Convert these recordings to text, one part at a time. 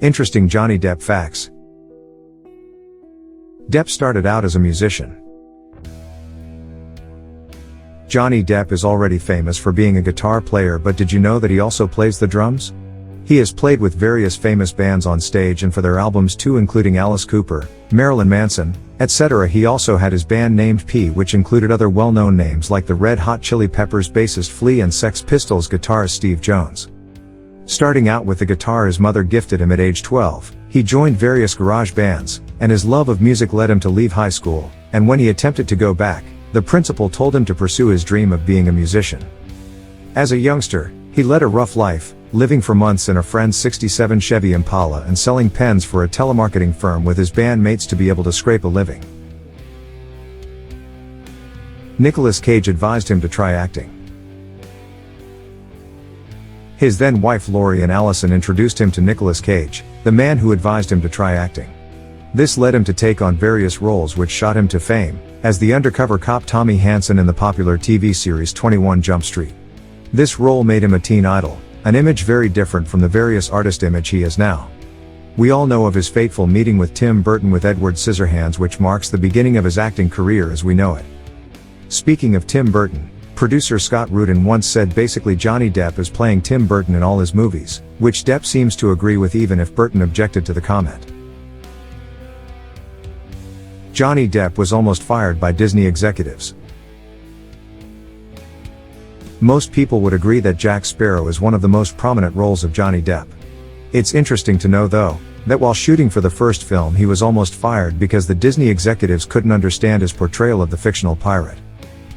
Interesting Johnny Depp facts. Depp started out as a musician. Johnny Depp is already famous for being a guitar player, but did you know that he also plays the drums? He has played with various famous bands on stage and for their albums too, including Alice Cooper, Marilyn Manson, etc. He also had his band named P, which included other well-known names like the Red Hot Chili Peppers bassist Flea and Sex Pistols guitarist Steve Jones. Starting out with the guitar his mother gifted him at age 12, he joined various garage bands, and his love of music led him to leave high school, and when he attempted to go back, the principal told him to pursue his dream of being a musician. As a youngster, he led a rough life, living for months in a friend's '67 Chevy Impala and selling pens for a telemarketing firm with his bandmates to be able to scrape a living. Nicolas Cage advised him to try acting. His then wife Laurie and Allison introduced him to Nicolas Cage, the man who advised him to try acting. This led him to take on various roles which shot him to fame, as the undercover cop Tommy Hansen in the popular TV series 21 Jump Street. This role made him a teen idol, an image very different from the various artist image he is now. We all know of his fateful meeting with Tim Burton with Edward Scissorhands, which marks the beginning of his acting career as we know it. Speaking of Tim Burton, producer Scott Rudin once said basically Johnny Depp is playing Tim Burton in all his movies, which Depp seems to agree with even if Burton objected to the comment. Johnny Depp was almost fired by Disney executives. Most people would agree that Jack Sparrow is one of the most prominent roles of Johnny Depp. It's interesting to know though, that while shooting for the first film he was almost fired because the Disney executives couldn't understand his portrayal of the fictional pirate.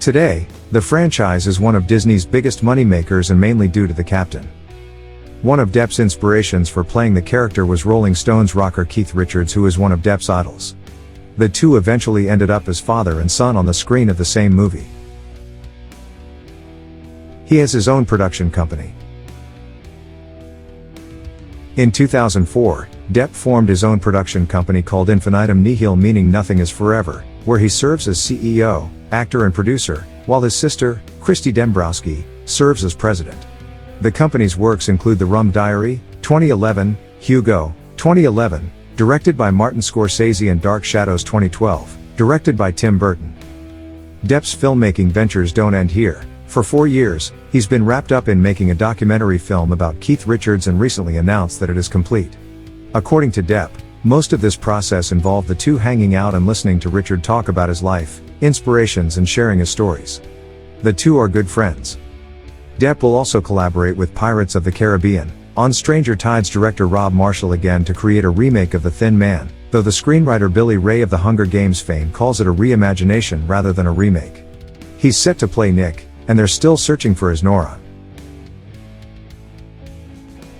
Today, the franchise is one of Disney's biggest moneymakers and mainly due to the captain. One of Depp's inspirations for playing the character was Rolling Stones rocker Keith Richards, who is one of Depp's idols. The two eventually ended up as father and son on the screen of the same movie. He has his own production company. In 2004, Depp formed his own production company called Infinitum Nihil, meaning nothing is forever, where he serves as CEO, actor and producer, while his sister, Christy Dembrowski, serves as president. The company's works include The Rum Diary, 2011, Hugo, 2011, directed by Martin Scorsese, and Dark Shadows 2012, directed by Tim Burton. Depp's filmmaking ventures don't end here. For 4 years, he's been wrapped up in making a documentary film about Keith Richards and recently announced that it is complete. According to Depp, most of this process involved the two hanging out and listening to Richard talk about his life, inspirations and sharing his stories. The two are good friends. Depp will also collaborate with Pirates of the Caribbean, on Stranger Tides director Rob Marshall again to create a remake of The Thin Man, though the screenwriter Billy Ray of the Hunger Games fame calls it a reimagination rather than a remake. He's set to play Nick, and they're still searching for his Nora.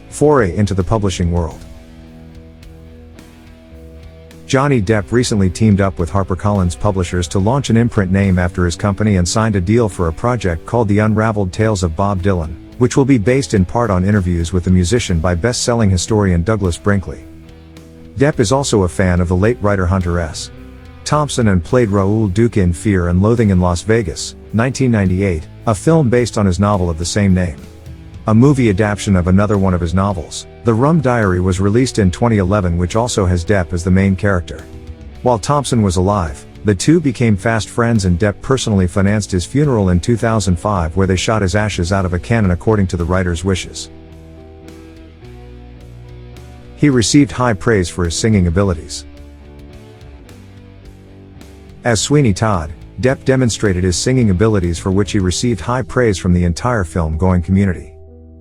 Foray into the publishing world. Johnny Depp recently teamed up with HarperCollins Publishers to launch an imprint name after his company and signed a deal for a project called The Unraveled Tales of Bob Dylan, which will be based in part on interviews with the musician by best-selling historian Douglas Brinkley. Depp is also a fan of the late writer Hunter S. Thompson and played Raoul Duke in Fear and Loathing in Las Vegas, 1998, a film based on his novel of the same name. A movie adaptation of another one of his novels, The Rum Diary, was released in 2011, which also has Depp as the main character. While Thompson was alive, the two became fast friends and Depp personally financed his funeral in 2005, where they shot his ashes out of a cannon according to the writer's wishes. He received high praise for his singing abilities. As Sweeney Todd, Depp demonstrated his singing abilities, for which he received high praise from the entire film-going community.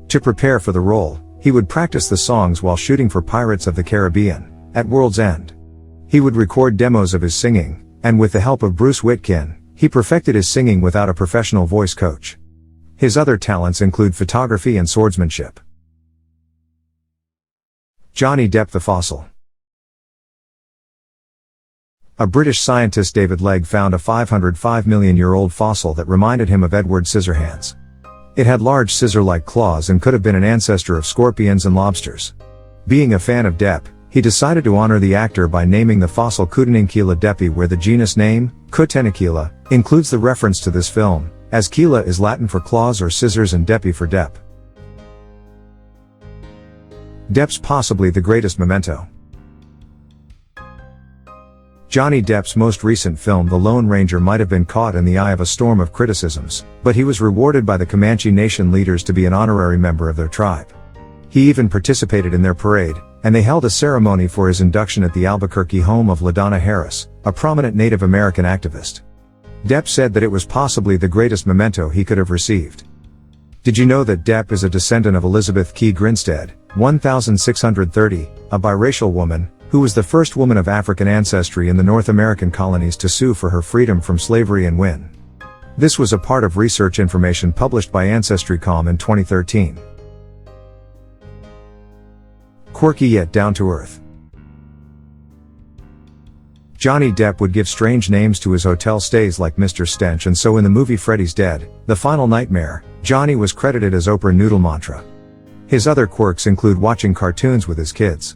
To prepare for the role, he would practice the songs while shooting for Pirates of the Caribbean, at World's End. He would record demos of his singing, and with the help of Bruce Witkin, he perfected his singing without a professional voice coach. His other talents include photography and swordsmanship. Johnny Depp the fossil. A British scientist, David Legg, found a 505 million-year-old fossil that reminded him of Edward Scissorhands. It had large scissor-like claws and could have been an ancestor of scorpions and lobsters. Being a fan of Depp, he decided to honor the actor by naming the fossil Kuteninkila deppi, where the genus name, Kuteninkila, includes the reference to this film, as Kila is Latin for claws or scissors and deppi for Depp. Depp's possibly the greatest memento. Johnny Depp's most recent film The Lone Ranger might have been caught in the eye of a storm of criticisms, but he was rewarded by the Comanche Nation leaders to be an honorary member of their tribe. He even participated in their parade, and they held a ceremony for his induction at the Albuquerque home of LaDonna Harris, a prominent Native American activist. Depp said that it was possibly the greatest memento he could have received. Did you know that Depp is a descendant of Elizabeth Key Grinstead, 1630, a biracial woman, who was the first woman of African ancestry in the North American colonies to sue for her freedom from slavery and win? This was a part of research information published by Ancestry.com in 2013. Quirky yet down-to-earth. Johnny Depp would give strange names to his hotel stays like Mr. Stench, and so in the movie Freddy's Dead, The Final Nightmare, Johnny was credited as Oprah Noodle Mantra. His other quirks include watching cartoons with his kids.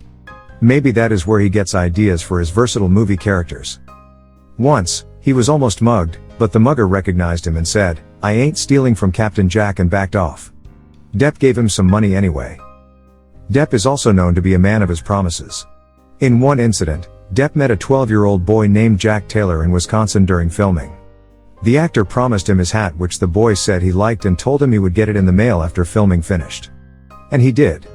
Maybe that is where he gets ideas for his versatile movie characters. Once, he was almost mugged, but the mugger recognized him and said, "I ain't stealing from Captain Jack," and backed off. Depp gave him some money anyway. Depp is also known to be a man of his promises. In one incident, Depp met a 12-year-old boy named Jack Taylor in Wisconsin during filming. The actor promised him his hat, which the boy said he liked, and told him he would get it in the mail after filming finished. And he did.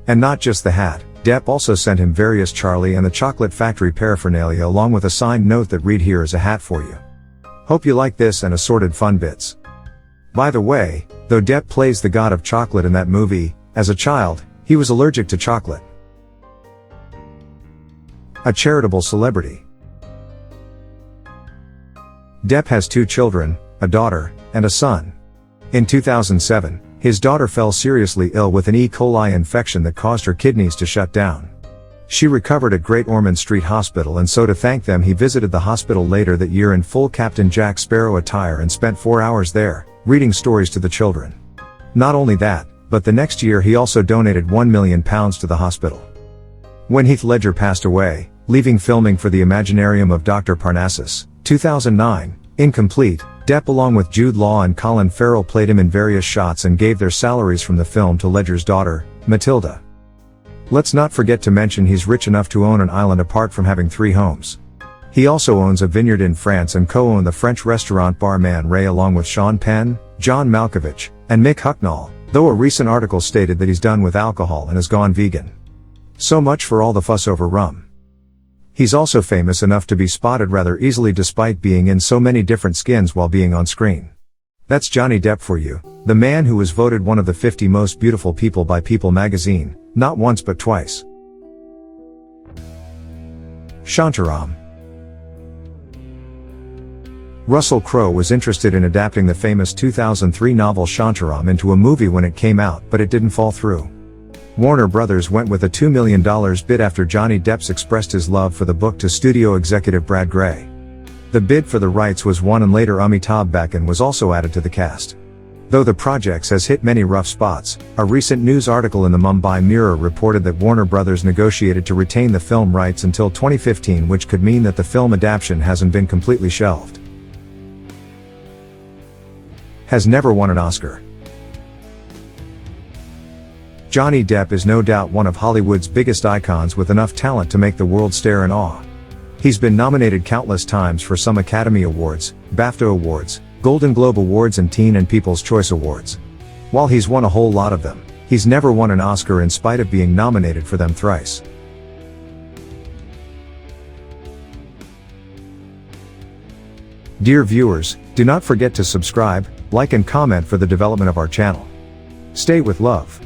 And not just the hat, Depp also sent him various Charlie and the Chocolate Factory paraphernalia along with a signed note that read, "Here is a hat for you. Hope you like this," and assorted fun bits. By the way, though Depp plays the god of chocolate in that movie, as a child, he was allergic to chocolate. A charitable celebrity. Depp has 2 children, a daughter, and a son. In 2007, his daughter fell seriously ill with an E. coli infection that caused her kidneys to shut down. She recovered at Great Ormond Street Hospital, and so to thank them he visited the hospital later that year in full Captain Jack Sparrow attire and spent 4 hours there, reading stories to the children. Not only that, but the next year he also donated £1 million to the hospital. When Heath Ledger passed away, leaving filming for The Imaginarium of Dr. Parnassus, 2009, incomplete, Depp along with Jude Law and Colin Farrell played him in various shots and gave their salaries from the film to Ledger's daughter, Matilda. Let's not forget to mention he's rich enough to own an island apart from having 3 homes. He also owns a vineyard in France and co-owned the French restaurant Bar Man Ray along with Sean Penn, John Malkovich, and Mick Hucknall, though a recent article stated that he's done with alcohol and has gone vegan. So much for all the fuss over rum. He's also famous enough to be spotted rather easily despite being in so many different skins while being on screen. That's Johnny Depp for you, the man who was voted one of the 50 most beautiful people by People magazine, not once but twice. Shantaram. Russell Crowe was interested in adapting the famous 2003 novel Shantaram into a movie when it came out, but it didn't fall through. Warner Brothers went with a $2 million bid after Johnny Depp expressed his love for the book to studio executive Brad Gray. The bid for the rights was won, and later Amitabh Bachchan was also added to the cast. Though the project has hit many rough spots, a recent news article in the Mumbai Mirror reported that Warner Brothers negotiated to retain the film rights until 2015, which could mean that the film adaptation hasn't been completely shelved. Has never won an Oscar. Johnny Depp is no doubt one of Hollywood's biggest icons with enough talent to make the world stare in awe. He's been nominated countless times for some Academy Awards, BAFTA Awards, Golden Globe Awards and Teen and People's Choice Awards. While he's won a whole lot of them, he's never won an Oscar in spite of being nominated for them thrice. Dear viewers, do not forget to subscribe, like and comment for the development of our channel. Stay with love.